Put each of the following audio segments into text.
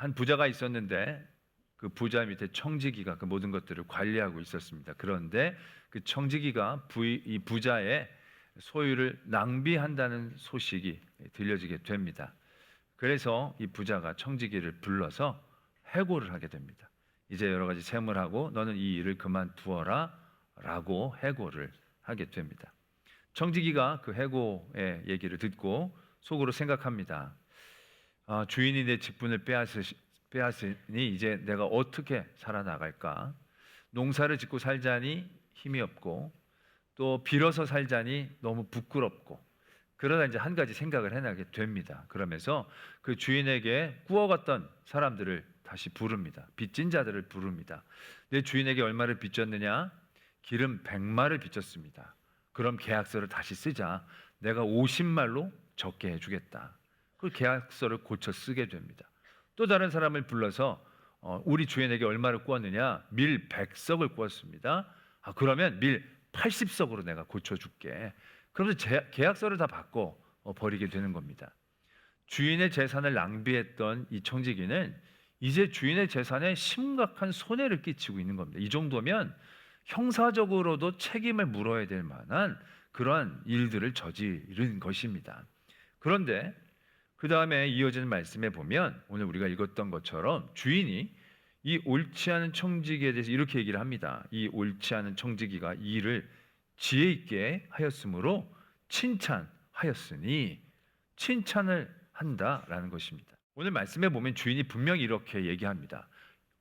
한 부자가 있었는데 그 부자 밑에 청지기가 그 모든 것들을 관리하고 있었습니다. 그런데 그 청지기가 이 부자의 소유를 낭비한다는 소식이 들려지게 됩니다. 그래서 이 부자가 청지기를 불러서 해고를 하게 됩니다. 이제 여러 가지 세물하고 너는 이 일을 그만두어라 라고 해고를 하게 됩니다. 청지기가 그 해고의 얘기를 듣고 속으로 생각합니다. 주인이 내 직분을 빼앗으니 이제 내가 어떻게 살아나갈까? 농사를 짓고 살자니 힘이 없고 또 빌어서 살자니 너무 부끄럽고, 그러다 이제 한 가지 생각을 해나게 됩니다. 그러면서 그 주인에게 꾸어갔던 사람들을 다시 부릅니다. 빚진 자들을 부릅니다. 내 주인에게 얼마를 빚졌느냐? 기름 100마를 빚졌습니다. 그럼 계약서를 다시 쓰자. 내가 50말로 적게 해주겠다. 그 계약서를 고쳐 쓰게 됩니다. 또 다른 사람을 불러서 우리 주인에게 얼마를 꾸었느냐? 밀 100석을 꾸었습니다. 그러면 밀 80석으로 내가 고쳐줄게. 그러면서 계약서를 다 바꿔 버리게 되는 겁니다. 주인의 재산을 낭비했던 이 청지기는 이제 주인의 재산에 심각한 손해를 끼치고 있는 겁니다. 이 정도면 형사적으로도 책임을 물어야 될 만한 그러한 일들을 저지른 것입니다. 그런데 그 다음에 이어지는 말씀에 보면 오늘 우리가 읽었던 것처럼 주인이 이 옳지 않은 청지기에 대해서 이렇게 얘기를 합니다. 이 옳지 않은 청지기가 이 일을 지혜 있게 하였으므로 칭찬하였으니, 칭찬을 한다라는 것입니다. 오늘 말씀에 보면 주인이 분명히 이렇게 얘기합니다.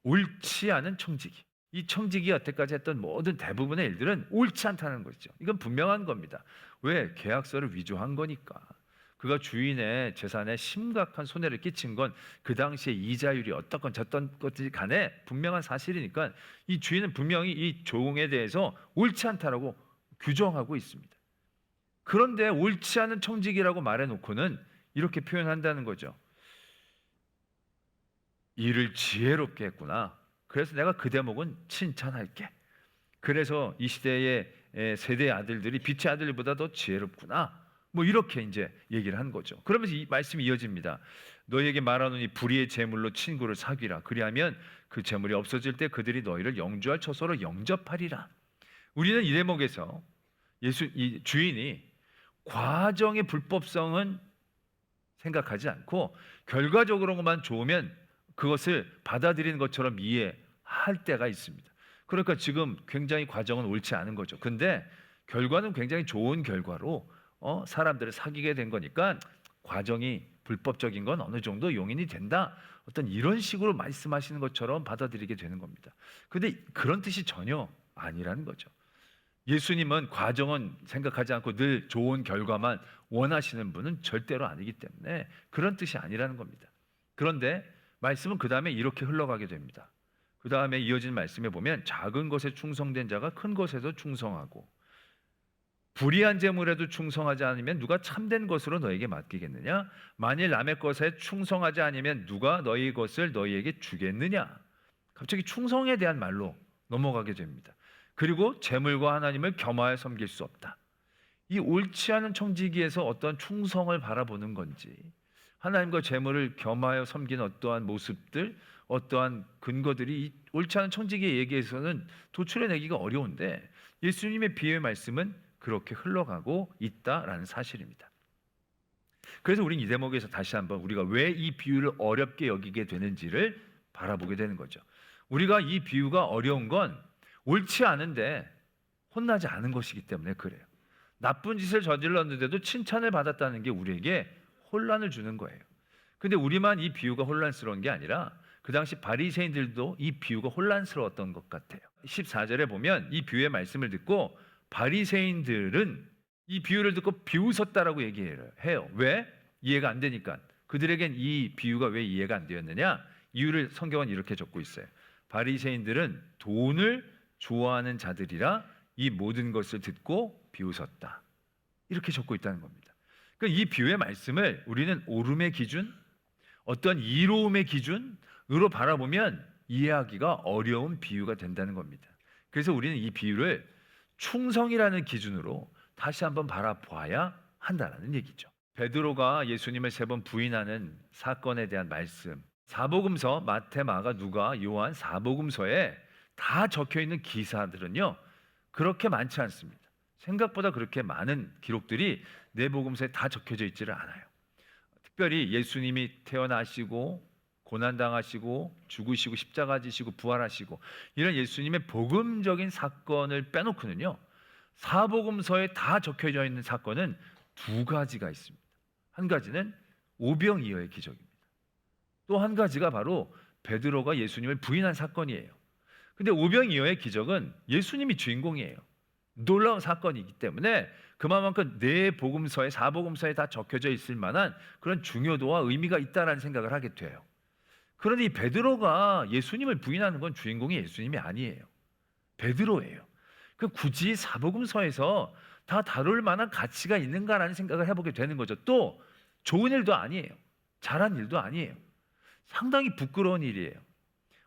옳지 않은 청지기. 이 청지기가 여태까지 했던 모든 대부분의 일들은 옳지 않다는 것이죠. 이건 분명한 겁니다. 왜? 계약서를 위조한 거니까. 그가 주인의 재산에 심각한 손해를 끼친 건 그 당시에 이자율이 어떻건 저떤 것들이 간에 분명한 사실이니까 이 주인은 분명히 이 종에 대해서 옳지 않다라고 규정하고 있습니다. 그런데 옳지 않은 청지기라고 말해놓고는 이렇게 표현한다는 거죠. 일을 지혜롭게 했구나. 그래서 내가 그 대목은 칭찬할게. 그래서 이 시대의 세대의 아들들이 빛의 아들보다 더 지혜롭구나. 뭐 이렇게 이제 얘기를 한 거죠. 그러면서 이 말씀이 이어집니다. 너희에게 말하노니 불의의 제물로 친구를 사귀라. 그리하면 그 제물이 없어질 때 그들이 너희를 영주할 처소로 영접하리라. 우리는 이 대목에서 이 주인이 과정의 불법성은 생각하지 않고 결과적으로만 좋으면 그것을 받아들이는 것처럼 이해할 때가 있습니다. 그러니까 지금 굉장히 과정은 옳지 않은 거죠. 근데 결과는 굉장히 좋은 결과로 사람들을 사귀게 된 거니까 과정이 불법적인 건 어느 정도 용인이 된다. 어떤 이런 식으로 말씀하시는 것처럼 받아들이게 되는 겁니다. 근데 그런 뜻이 전혀 아니라는 거죠. 예수님은 과정은 생각하지 않고 늘 좋은 결과만 원하시는 분은 절대로 아니기 때문에 그런 뜻이 아니라는 겁니다. 그런데 말씀은 그 다음에 이렇게 흘러가게 됩니다. 그 다음에 이어진 말씀에 보면 작은 것에 충성된 자가 큰 것에도 충성하고 불의한 재물에도 충성하지 않으면 누가 참된 것으로 너에게 맡기겠느냐? 만일 남의 것에 충성하지 않으면 누가 너희 것을 너희에게 주겠느냐? 갑자기 충성에 대한 말로 넘어가게 됩니다. 그리고 재물과 하나님을 겸하여 섬길 수 없다. 이 옳지 않은 청지기에서 어떠한 충성을 바라보는 건지, 하나님과 재물을 겸하여 섬기는 어떠한 모습들, 어떠한 근거들이 이 옳지 않은 청지기의 얘기에서는 도출해내기가 어려운데 예수님의 비유의 말씀은 그렇게 흘러가고 있다라는 사실입니다. 그래서 우리는 이 대목에서 다시 한번 우리가 왜 이 비유를 어렵게 여기게 되는지를 바라보게 되는 거죠. 우리가 이 비유가 어려운 건 옳지 않은데 혼나지 않은 것이기 때문에 그래요. 나쁜 짓을 저질렀는데도 칭찬을 받았다는 게 우리에게 혼란을 주는 거예요. 근데 우리만 이 비유가 혼란스러운 게 아니라 그 당시 바리새인들도 이 비유가 혼란스러웠던 것 같아요. 14절에 보면 이 비유의 말씀을 듣고 바리새인들은 이 비유를 듣고 비웃었다라고 얘기해요. 왜? 이해가 안 되니까. 그들에겐 이 비유가 왜 이해가 안 되었느냐? 이유를 성경은 이렇게 적고 있어요. 바리새인들은 돈을 좋아하는 자들이라 이 모든 것을 듣고 비웃었다. 이렇게 적고 있다는 겁니다. 그러니까 이 비유의 말씀을 우리는 옳음의 기준, 어떤 이로움의 기준으로 바라보면 이해하기가 어려운 비유가 된다는 겁니다. 그래서 우리는 이 비유를 충성이라는 기준으로 다시 한번 바라봐야 한다는 얘기죠. 베드로가 예수님을 3번 부인하는 사건에 대한 말씀, 사복음서 마태, 마가, 누가, 요한 사복음서에 다 적혀 있는 기사들은요 그렇게 많지 않습니다. 생각보다 그렇게 많은 기록들이 네 복음서에 다 적혀져 있지를 않아요. 특별히 예수님이 태어나시고 고난당하시고 죽으시고 십자가 지시고 부활하시고 이런 예수님의 복음적인 사건을 빼놓고는요 사복음서에 다 적혀져 있는 사건은 두 가지가 있습니다. 한 가지는 오병이어의 기적입니다. 또 한 가지가 바로 베드로가 예수님을 부인한 사건이에요. 근데 오병이어의 기적은 예수님이 주인공이에요. 놀라운 사건이기 때문에 그만큼 네 복음서에 사복음서에 다 적혀져 있을 만한 그런 중요도와 의미가 있다라는 생각을 하게 돼요. 그런데 이 베드로가 예수님을 부인하는 건 주인공이 예수님이 아니에요. 베드로예요. 그 굳이 사복음서에서 다 다룰 만한 가치가 있는가라는 생각을 해보게 되는 거죠. 또 좋은 일도 아니에요. 잘한 일도 아니에요. 상당히 부끄러운 일이에요.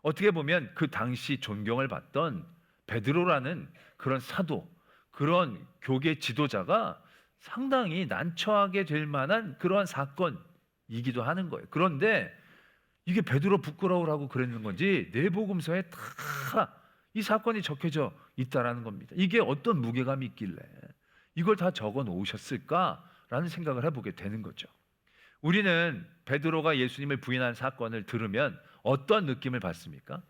어떻게 보면 그 당시 존경을 받던 베드로라는 그런 사도, 그런 교계 지도자가 상당히 난처하게 될 만한 그러한 사건이기도 하는 거예요. 그런데 이게 베드로 부끄러우라고 그러는 건지 내복음서에 다 이 사건이 적혀져 있다라는 겁니다. 이게 어떤 무게감이 있길래 이걸 다 적어 놓으셨을까라는 생각을 해보게 되는 거죠. 우리는 베드로가 예수님을 부인한 사건을 들으면 어떤 느낌을 받습니까?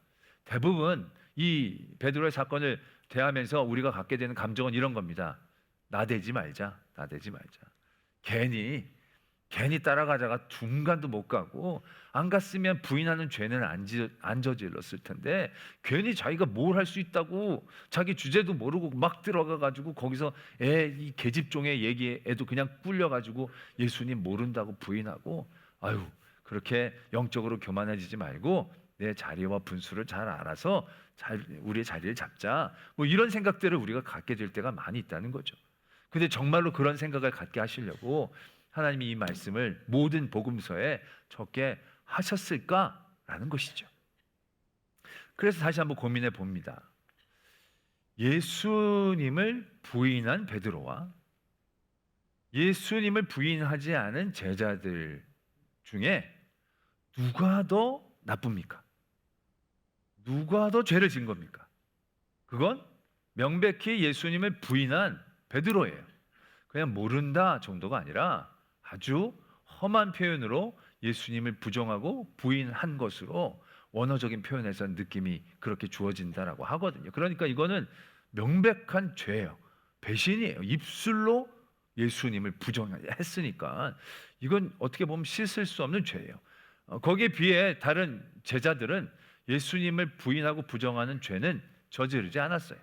대부분 이 베드로의 사건을 대하면서 우리가 갖게 되는 감정은 이런 겁니다. 나대지 말자, 나대지 말자. 괜히 따라가다가 중간도 못 가고 안 갔으면 부인하는 죄는 안 저질렀을 텐데 괜히 자기가 뭘 할 수 있다고 자기 주제도 모르고 막 들어가 가지고 거기서 이 계집종의 얘기에도 그냥 꿀려 가지고 예수님 모른다고 부인하고 아유 그렇게 영적으로 교만해지지 말고 내 자리와 분수를 잘 알아서 우리의 자리를 잡자. 뭐 이런 생각들을 우리가 갖게 될 때가 많이 있다는 거죠. 근데 정말로 그런 생각을 갖게 하시려고 하나님이 이 말씀을 모든 복음서에 적게 하셨을까라는 것이죠. 그래서 다시 한번 고민해 봅니다. 예수님을 부인한 베드로와 예수님을 부인하지 않은 제자들 중에 누가 더 나쁩니까? 누가 더 죄를 진 겁니까? 그건 명백히 예수님을 부인한 베드로예요. 그냥 모른다 정도가 아니라 아주 험한 표현으로 예수님을 부정하고 부인한 것으로 원어적인 표현에서 느낌이 그렇게 주어진다라고 하거든요. 그러니까 이거는 명백한 죄예요. 배신이에요. 입술로 예수님을 부정했으니까 이건 어떻게 보면 씻을 수 없는 죄예요. 거기에 비해 다른 제자들은 예수님을 부인하고 부정하는 죄는 저지르지 않았어요.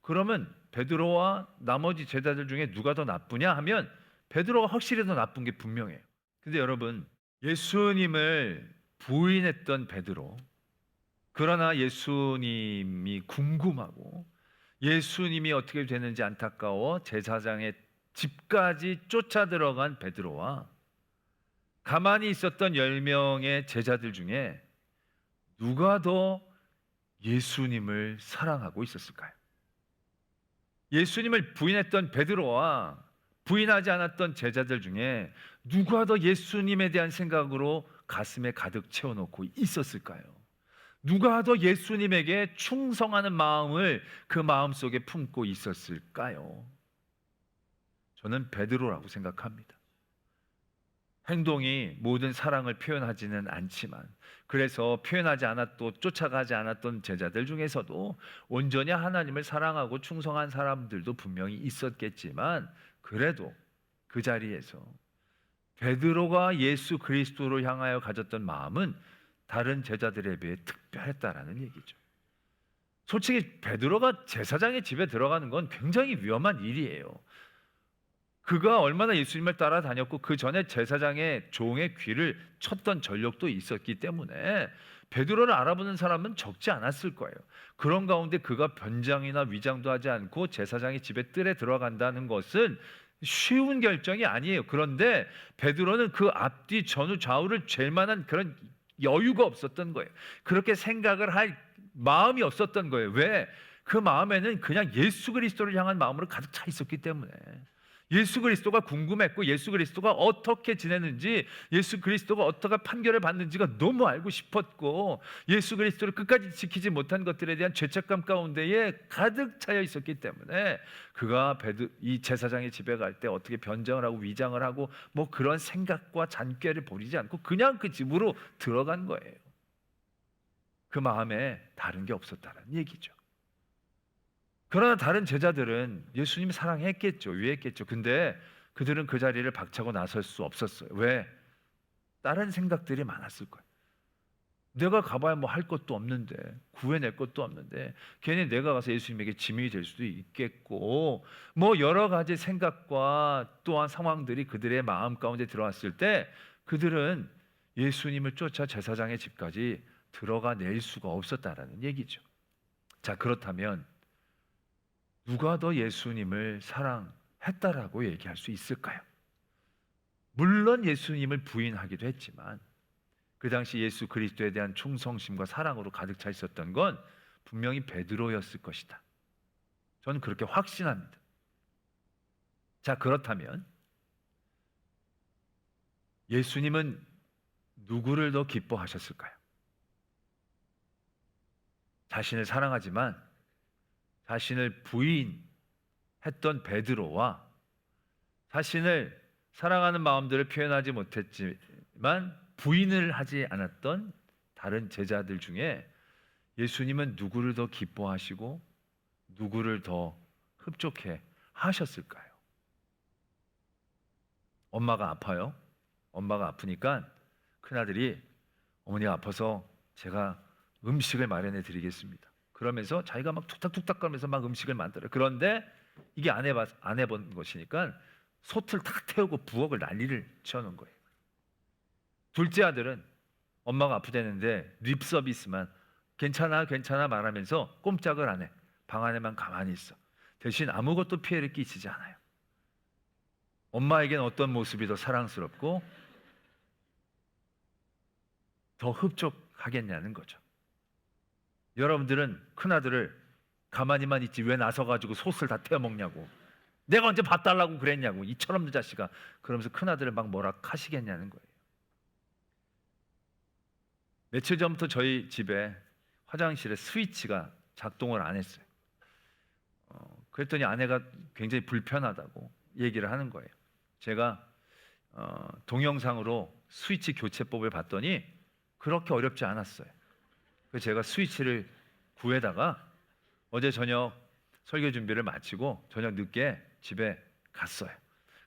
그러면 베드로와 나머지 제자들 중에 누가 더 나쁘냐 하면 베드로가 확실히 더 나쁜 게 분명해요. 근데 여러분 예수님을 부인했던 베드로 그러나 예수님이 궁금하고 예수님이 어떻게 되는지 안타까워 제사장의 집까지 쫓아 들어간 베드로와 가만히 있었던 10명의 제자들 중에 누가 더 예수님을 사랑하고 있었을까요? 예수님을 부인했던 베드로와 부인하지 않았던 제자들 중에 누가 더 예수님에 대한 생각으로 가슴에 가득 채워놓고 있었을까요? 누가 더 예수님에게 충성하는 마음을 그 마음속에 품고 있었을까요? 저는 베드로라고 생각합니다. 행동이 모든 사랑을 표현하지는 않지만 그래서 표현하지 않았던 쫓아가지 않았던 제자들 중에서도 온전히 하나님을 사랑하고 충성한 사람들도 분명히 있었겠지만 그래도 그 자리에서 베드로가 예수 그리스도를 향하여 가졌던 마음은 다른 제자들에 비해 특별했다라는 얘기죠. 솔직히 베드로가 제사장의 집에 들어가는 건 굉장히 위험한 일이에요. 그가 얼마나 예수님을 따라다녔고 그 전에 제사장의 종의 귀를 쳤던 전력도 있었기 때문에 베드로를 알아보는 사람은 적지 않았을 거예요. 그런 가운데 그가 변장이나 위장도 하지 않고 제사장의 집에 뜰에 들어간다는 것은 쉬운 결정이 아니에요. 그런데 베드로는 그 앞뒤 전후 좌우를 잴 만한 그런 여유가 없었던 거예요. 그렇게 생각을 할 마음이 없었던 거예요. 왜? 그 마음에는 그냥 예수 그리스도를 향한 마음으로 가득 차 있었기 때문에 예수 그리스도가 궁금했고 예수 그리스도가 어떻게 지내는지, 예수 그리스도가 어떻게 판결을 받는지가 너무 알고 싶었고, 예수 그리스도를 끝까지 지키지 못한 것들에 대한 죄책감 가운데에 가득 차여 있었기 때문에 그가 이 제사장의 집에 갈 때 어떻게 변장을 하고 위장을 하고 뭐 그런 생각과 잔꾀를 벌이지 않고 그냥 그 집으로 들어간 거예요. 그 마음에 다른 게 없었다는 얘기죠. 그러나 다른 제자들은 예수님 사랑했겠죠. 위했겠죠. 근데 그들은 그 자리를 박차고 나설 수 없었어요. 왜? 다른 생각들이 많았을 거예요. 내가 가봐야 뭐 할 것도 없는데, 구해낼 것도 없는데, 괜히 내가 가서 예수님에게 짐이 될 수도 있겠고, 뭐 여러 가지 생각과 또한 상황들이 그들의 마음 가운데 들어왔을 때 그들은 예수님을 쫓아 제사장의 집까지 들어가 낼 수가 없었다라는 얘기죠. 자, 그렇다면 누가 더 예수님을 사랑했다라고 얘기할 수 있을까요? 물론 예수님을 부인하기도 했지만 그 당시 예수 그리스도에 대한 충성심과 사랑으로 가득 차 있었던 건 분명히 베드로였을 것이다. 저는 그렇게 확신합니다. 자, 그렇다면 예수님은 누구를 더 기뻐하셨을까요? 자신을 사랑하지만 자신을 부인했던 베드로와 자신을 사랑하는 마음들을 표현하지 못했지만 부인을 하지 않았던 다른 제자들 중에 예수님은 누구를 더 기뻐하시고 누구를 더 흡족해 하셨을까요? 엄마가 아파요. 엄마가 아프니까 큰아들이 어머니가 아파서 제가 음식을 마련해 드리겠습니다. 그러면서 자기가 막 툭탁툭탁 거리면서 막 음식을 만들어요. 그런데 이게 안 해본 것이니까 솥을 탁 태우고 부엌을 난리를 치워놓은 거예요. 둘째 아들은 엄마가 아프다는데 립 서비스만 괜찮아 괜찮아 말하면서 꼼짝을 안 해. 방 안에만 가만히 있어. 대신 아무것도 피해를 끼치지 않아요. 엄마에겐 어떤 모습이 더 사랑스럽고 더 흡족하겠냐는 거죠. 여러분들은 큰아들을 가만히만 있지 왜 나서가지고 솥을 다 태워 먹냐고, 내가 언제 밥 달라고 그랬냐고, 이 철없는 자식아, 그러면서 큰아들을 막 뭐라 하시겠냐는 거예요. 며칠 전부터 저희 집에 화장실에 스위치가 작동을 안 했어요. 그랬더니 아내가 굉장히 불편하다고 얘기를 하는 거예요. 제가 동영상으로 스위치 교체법을 봤더니 그렇게 어렵지 않았어요. 그래서 제가 스위치를 구해다가 어제 저녁 설교 준비를 마치고 저녁 늦게 집에 갔어요.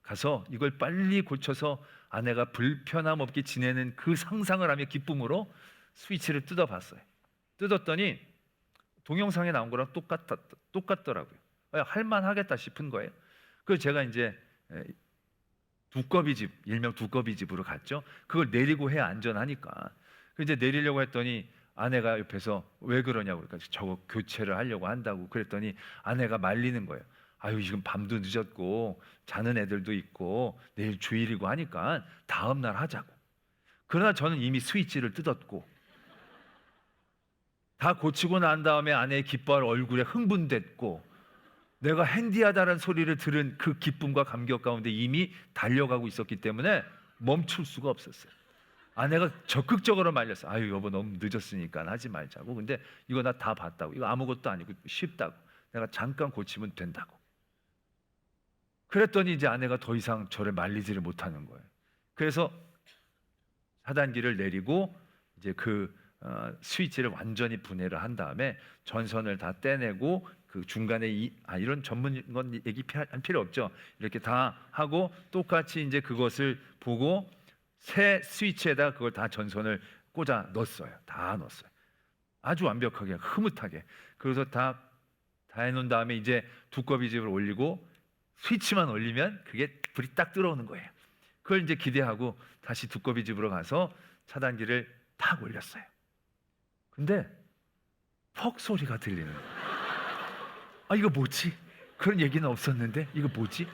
가서 이걸 빨리 고쳐서 아내가 불편함 없게 지내는 그 상상을 하며 기쁨으로 스위치를 뜯어봤어요. 뜯었더니 동영상에 나온 거랑 똑같더라고요. 할만하겠다 싶은 거예요. 그래서 제가 이제 두꺼비집, 일명 두꺼비집으로 갔죠. 그걸 내리고 해야 안전하니까. 이제 내리려고 했더니 아내가 옆에서 왜 그러냐고, 그러니까 저거 교체를 하려고 한다고 그랬더니 아내가 말리는 거예요. 아유, 지금 밤도 늦었고 자는 애들도 있고 내일 주일이고 하니까 다음 날 하자고. 그러나 저는 이미 스위치를 뜯었고 다 고치고 난 다음에 아내의 기뻐할 얼굴에 흥분됐고 내가 핸디하다는 소리를 들은 그 기쁨과 감격 가운데 이미 달려가고 있었기 때문에 멈출 수가 없었어요. 아내가 적극적으로 말렸어. 아유 여보 너무 늦었으니까 하지 말자고. 근데 이거 나 다 봤다고. 이거 아무것도 아니고 쉽다고. 내가 잠깐 고치면 된다고. 그랬더니 이제 아내가 더 이상 저를 말리지를 못하는 거예요. 그래서 차단기를 내리고 이제 그 스위치를 완전히 분해를 한 다음에 전선을 다 떼내고 그 중간에 이런 전문 건 얘기할 필요 없죠. 이렇게 다 하고 똑같이 이제 그것을 보고 새 스위치에다 그걸 다 전선을 꽂아 넣었어요. 다 넣었어요. 아주 완벽하게 흐뭇하게. 그래서 다 해놓은 다음에 이제 두꺼비집을 올리고 스위치만 올리면 그게 불이 딱 들어오는 거예요. 그걸 이제 기대하고 다시 두꺼비집으로 가서 차단기를 탁 올렸어요. 근데 퍽 소리가 들리는 거예요. 아 이거 뭐지? 그런 얘기는 없었는데 이거 뭐지?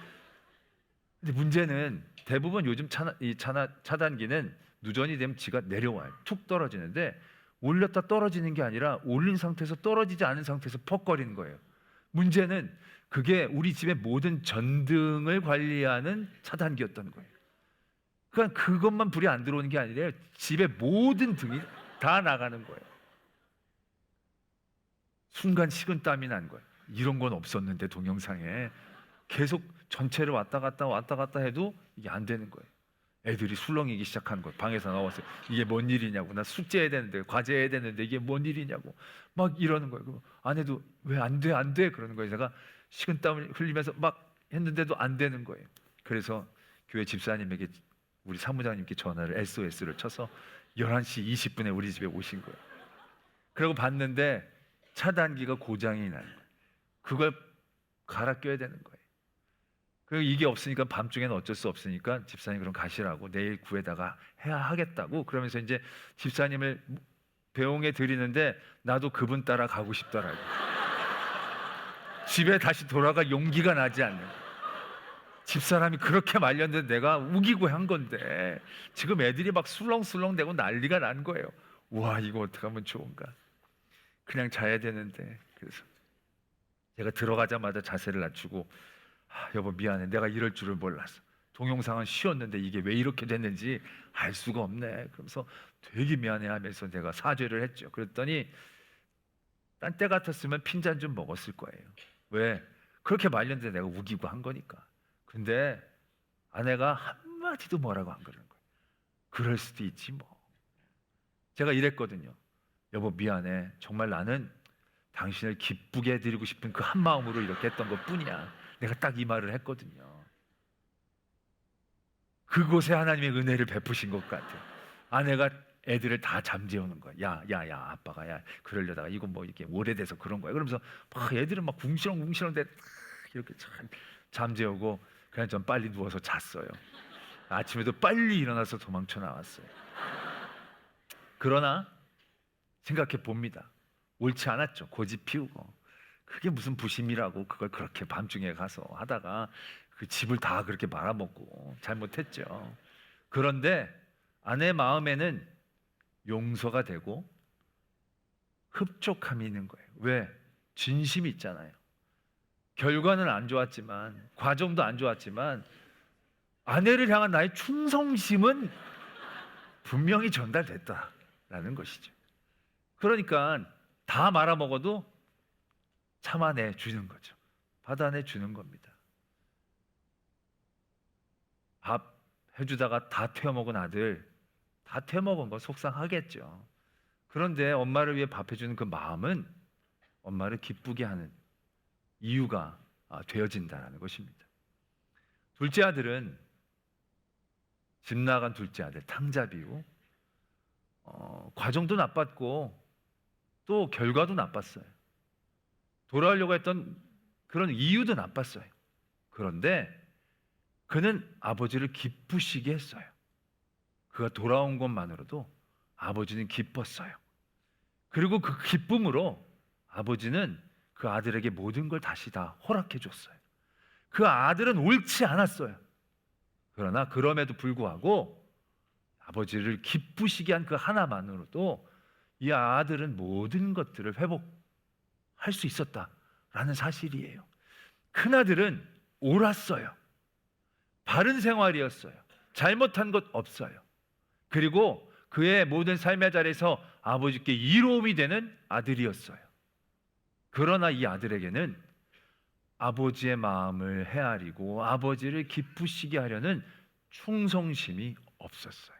근데 문제는 대부분 요즘 차단기는 누전이 되면 지가 내려와요. 툭 떨어지는데 올렸다 떨어지는 게 아니라 올린 상태에서 떨어지지 않은 상태에서 퍽거리는 거예요. 문제는 그게 우리 집의 모든 전등을 관리하는 차단기였던 거예요. 그러니까 그것만 불이 안 들어오는 게 아니라 집의 모든 등이 다 나가는 거예요. 순간 식은땀이 난 거예요. 이런 건 없었는데 동영상에 계속 전체를 왔다 갔다 해도 이게 안 되는 거예요. 애들이 술렁이기 시작하는 거예요. 방에서 나와서 이게 뭔 일이냐고, 나 숙제해야 되는데, 과제해야 되는데 이게 뭔 일이냐고 막 이러는 거예요. 그럼 아내도 왜 안 돼 그러는 거예요. 제가 식은땀을 흘리면서 막 했는데도 안 되는 거예요. 그래서 교회 집사님에게, 우리 사무장님께 전화를 SOS를 쳐서 11시 20분에 우리 집에 오신 거예요. 그리고 봤는데 차단기가 고장이 난 거예요. 그걸 갈아 껴야 되는 거예요. 그리고 이게 없으니까 밤중에는 어쩔 수 없으니까 집사님 그럼 가시라고, 내일 구해다가 해야 하겠다고. 그러면서 이제 집사님을 배웅해 드리는데 나도 그분 따라 가고 싶더라고요. 집에 다시 돌아갈 용기가 나지 않는 거예요. 집사람이 그렇게 말렸는데 내가 우기고 한 건데 지금 애들이 막 술렁술렁대고 난리가 난 거예요. 와, 이거 어떻게 하면 좋은가. 그냥 자야 되는데. 그래서 제가 들어가자마자 자세를 낮추고, 여보 미안해, 내가 이럴 줄을 몰랐어. 동영상은 쉬었는데 이게 왜 이렇게 됐는지 알 수가 없네. 그러면서 되게 미안해하면서 내가 사죄를 했죠. 그랬더니 딴 때 같았으면 핀잔 좀 먹었을 거예요. 왜? 그렇게 말렸는데 내가 우기고 한 거니까. 근데 아내가 한마디도 뭐라고 안 그러는 거예요. 그럴 수도 있지 뭐. 제가 이랬거든요. 여보 미안해, 정말 나는 당신을 기쁘게 해드리고 싶은 그 한 마음으로 이렇게 했던 것 뿐이야. 내가 딱 이 말을 했거든요. 그곳에 하나님의 은혜를 베푸신 것 같아요. 아내가 애들을 다 잠재우는 거야. 야 아빠가 야 그러려다가 이거 뭐 이렇게 오래돼서 그런 거야. 그러면서 막 애들은 막 궁시렁궁시렁대 이렇게 참 잠재우고, 그냥 전 빨리 누워서 잤어요. 아침에도 빨리 일어나서 도망쳐 나왔어요. 그러나 생각해 봅니다. 옳지 않았죠. 고집 피우고. 그게 무슨 부심이라고 그걸 그렇게 밤중에 가서 하다가 그 집을 다 그렇게 말아먹고 잘못했죠. 그런데 아내 마음에는 용서가 되고 흡족함이 있는 거예요. 왜? 진심이 있잖아요. 결과는 안 좋았지만, 과정도 안 좋았지만 아내를 향한 나의 충성심은 분명히 전달됐다라는 것이죠. 그러니까 다 말아먹어도 참아내 주는 거죠. 받아내 주는 겁니다. 밥 해주다가 다 태워먹은 아들, 다 태워먹은 거 속상하겠죠. 그런데 엄마를 위해 밥 해주는 그 마음은 엄마를 기쁘게 하는 이유가 되어진다는 것입니다. 둘째 아들은, 집 나간 둘째 아들 탕자비고, 과정도 나빴고 또 결과도 나빴어요. 돌아오려고 했던 그런 이유도 나빴어요. 그런데 그는 아버지를 기쁘시게 했어요. 그가 돌아온 것만으로도 아버지는 기뻤어요. 그리고 그 기쁨으로 아버지는 그 아들에게 모든 걸 다시 다 허락해 줬어요. 그 아들은 옳지 않았어요. 그러나 그럼에도 불구하고 아버지를 기쁘시게 한 그 하나만으로도 이 아들은 모든 것들을 회복할 수 있었다라는 사실이에요. 큰아들은 옳았어요. 바른 생활이었어요. 잘못한 것 없어요. 그리고 그의 모든 삶의 자리에서 아버지께 이로움이 되는 아들이었어요. 그러나 이 아들에게는 아버지의 마음을 헤아리고 아버지를 기쁘시게 하려는 충성심이 없었어요.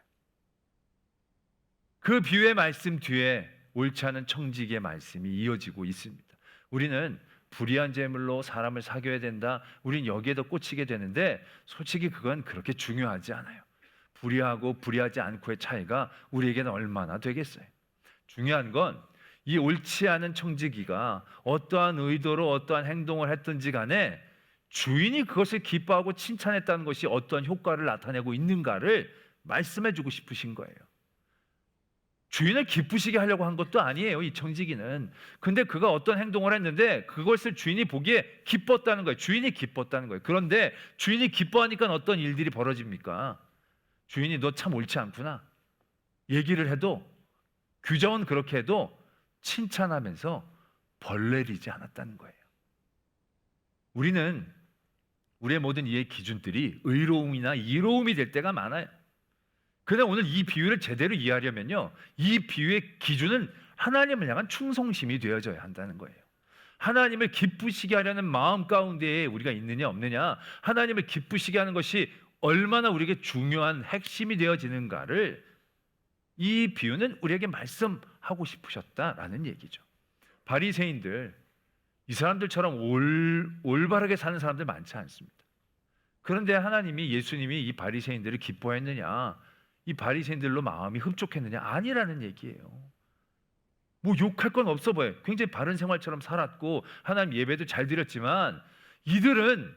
그 비유의 말씀 뒤에 옳지 않은 청지기의 말씀이 이어지고 있습니다. 우리는 불의한 재물로 사람을 사귀어야 된다, 우린 여기에 더 꽂히게 되는데 솔직히 그건 그렇게 중요하지 않아요. 불의하고 불의하지 않고의 차이가 우리에게는 얼마나 되겠어요. 중요한 건 이 옳지 않은 청지기가 어떠한 의도로 어떠한 행동을 했든지 간에 주인이 그것을 기뻐하고 칭찬했다는 것이 어떠한 효과를 나타내고 있는가를 말씀해 주고 싶으신 거예요. 주인을 기쁘시게 하려고 한 것도 아니에요, 이 청지기는. 근데 그가 어떤 행동을 했는데 그것을 주인이 보기에 기뻤다는 거예요. 주인이 기뻤다는 거예요. 그런데 주인이 기뻐하니까 어떤 일들이 벌어집니까? 주인이 너 참 옳지 않구나 얘기를 해도, 규정은 그렇게 해도 칭찬하면서 벌 내리지 않았다는 거예요. 우리는 우리의 모든 이해 기준들이 의로움이나 이로움이 될 때가 많아요. 그런데 오늘 이 비유를 제대로 이해하려면요, 이 비유의 기준은 하나님을 향한 충성심이 되어져야 한다는 거예요. 하나님을 기쁘시게 하려는 마음 가운데에 우리가 있느냐 없느냐, 하나님을 기쁘시게 하는 것이 얼마나 우리에게 중요한 핵심이 되어지는가를 이 비유는 우리에게 말씀하고 싶으셨다라는 얘기죠. 바리새인들, 이 사람들처럼 올바르게 사는 사람들 많지 않습니다. 그런데 하나님이, 예수님이 이 바리새인들을 기뻐했느냐, 이 바리새인들로 마음이 흡족했느냐? 아니라는 얘기예요. 뭐 욕할 건 없어 보여요. 굉장히 바른 생활처럼 살았고 하나님 예배도 잘 드렸지만 이들은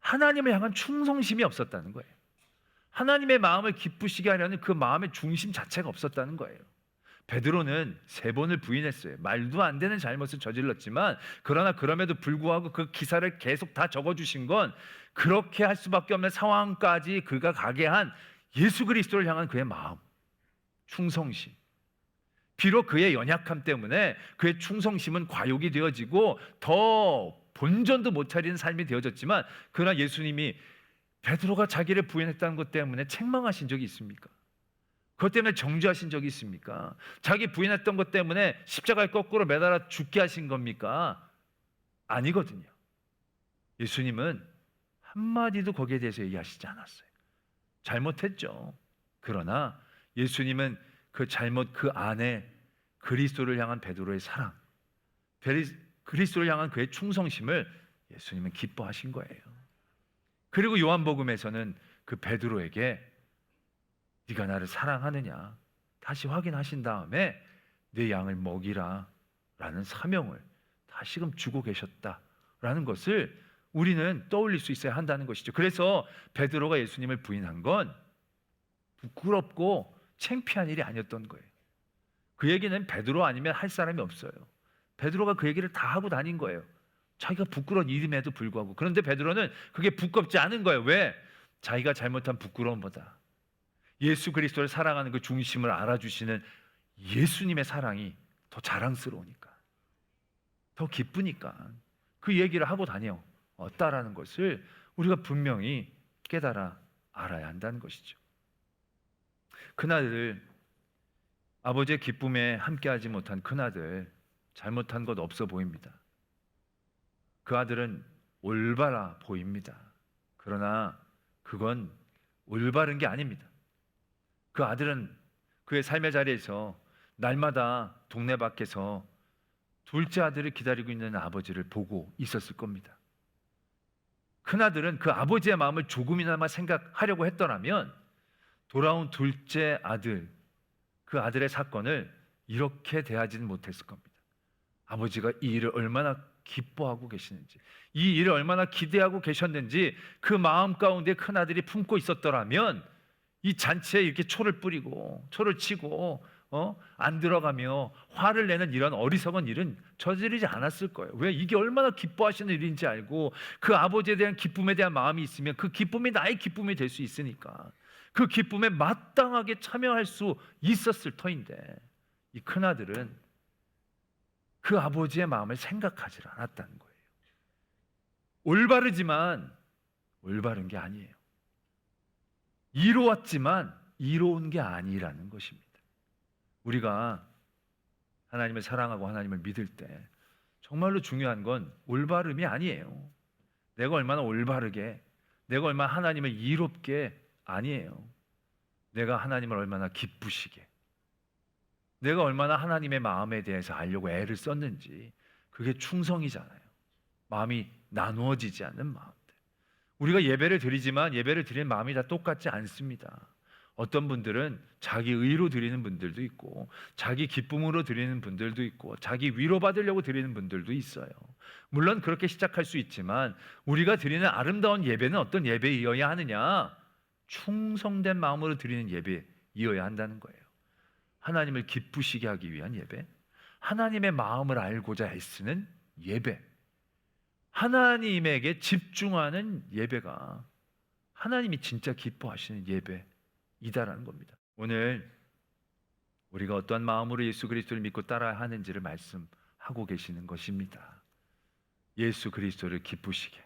하나님을 향한 충성심이 없었다는 거예요. 하나님의 마음을 기쁘시게 하려는 그 마음의 중심 자체가 없었다는 거예요. 베드로는 3번을 부인했어요. 말도 안 되는 잘못을 저질렀지만, 그러나 그럼에도 불구하고 그 기사를 계속 다 적어주신 건 그렇게 할 수밖에 없는 상황까지 그가 가게 한 예수 그리스도를 향한 그의 마음, 충성심. 비록 그의 연약함 때문에 그의 충성심은 과욕이 되어지고 더 본전도 못 차리는 삶이 되어졌지만, 그러나 예수님이 베드로가 자기를 부인했다는 것 때문에 책망하신 적이 있습니까? 그것 때문에 정죄하신 적이 있습니까? 자기 부인했던 것 때문에 십자가에 거꾸로 매달아 죽게 하신 겁니까? 아니거든요. 예수님은 한마디도 거기에 대해서 얘기하시지 않았어요. 잘못했죠. 그러나 예수님은 그 잘못 그 안에 그리스도를 향한 베드로의 사랑, 그리스도를 향한 그의 충성심을 예수님은 기뻐하신 거예요. 그리고 요한복음에서는 그 베드로에게 네가 나를 사랑하느냐 다시 확인하신 다음에 내 양을 먹이라 라는 사명을 다시금 주고 계셨다라는 것을 우리는 떠올릴 수 있어야 한다는 것이죠. 그래서 베드로가 예수님을 부인한 건 부끄럽고 창피한 일이 아니었던 거예요. 그 얘기는 베드로 아니면 할 사람이 없어요. 베드로가 그 얘기를 다 하고 다닌 거예요. 자기가 부끄러운 일임에도 불구하고. 그런데 베드로는 그게 부끄럽지 않은 거예요. 왜? 자기가 잘못한 부끄러움보다 예수 그리스도를 사랑하는 그 중심을 알아주시는 예수님의 사랑이 더 자랑스러우니까, 더 기쁘니까 그 얘기를 하고 다녔다라는 것을 우리가 분명히 깨달아 알아야 한다는 것이죠. 그날을 아버지의 기쁨에 함께하지 못한 그나들 잘못한 것 없어 보입니다. 그 아들은 올바라 보입니다. 그러나 그건 올바른 게 아닙니다. 그 아들은 그의 삶의 자리에서 날마다 동네 밖에서 둘째 아들을 기다리고 있는 아버지를 보고 있었을 겁니다. 큰아들은 그 아버지의 마음을 조금이나마 생각하려고 했더라면 돌아온 둘째 아들, 그 아들의 사건을 이렇게 대하지는 못했을 겁니다. 아버지가 이 일을 얼마나 기뻐하고 계시는지, 이 일을 얼마나 기대하고 계셨는지 그 마음 가운데 큰아들이 품고 있었더라면 이 잔치에 이렇게 초를 뿌리고 초를 치고 안 들어가며 화를 내는 이런 어리석은 일은 저지르지 않았을 거예요. 왜? 이게 얼마나 기뻐하시는 일인지 알고 그 아버지에 대한 기쁨에 대한 마음이 있으면 그 기쁨이 나의 기쁨이 될 수 있으니까 그 기쁨에 마땅하게 참여할 수 있었을 터인데, 이 큰아들은 그 아버지의 마음을 생각하지 않았다는 거예요. 올바르지만 올바른 게 아니에요. 이로웠지만 이로운 게 아니라는 것입니다. 우리가 하나님을 사랑하고 하나님을 믿을 때 정말로 중요한 건 올바름이 아니에요. 내가 얼마나 올바르게, 내가 얼마나 하나님을 이롭게 아니에요. 내가 하나님을 얼마나 기쁘시게, 내가 얼마나 하나님의 마음에 대해서 알려고 애를 썼는지, 그게 충성이잖아요. 마음이 나누어지지 않는 마음들. 우리가 예배를 드리지만 예배를 드리는 마음이 다 똑같지 않습니다. 어떤 분들은 자기 의로 드리는 분들도 있고, 자기 기쁨으로 드리는 분들도 있고, 자기 위로받으려고 드리는 분들도 있어요. 물론 그렇게 시작할 수 있지만 우리가 드리는 아름다운 예배는 어떤 예배이어야 하느냐? 충성된 마음으로 드리는 예배이어야 한다는 거예요. 하나님을 기쁘시게 하기 위한 예배, 하나님의 마음을 알고자 애쓰는 예배, 하나님에게 집중하는 예배가 하나님이 진짜 기뻐하시는 예배이다라는 겁니다. 오늘 우리가 어떠한 마음으로 예수 그리스도를 믿고 따라야 하는지를 말씀하고 계시는 것입니다. 예수 그리스도를 기쁘시게,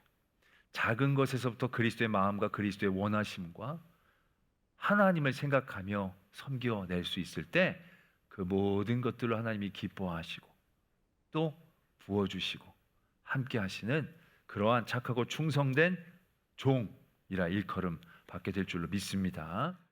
작은 것에서부터 그리스도의 마음과 그리스도의 원하심과 하나님을 생각하며 섬겨낼 수 있을 때 그 모든 것들로 하나님이 기뻐하시고 또 부어주시고 함께 하시는 그러한 착하고 충성된 종이라 일컬음 받게 될 줄로 믿습니다.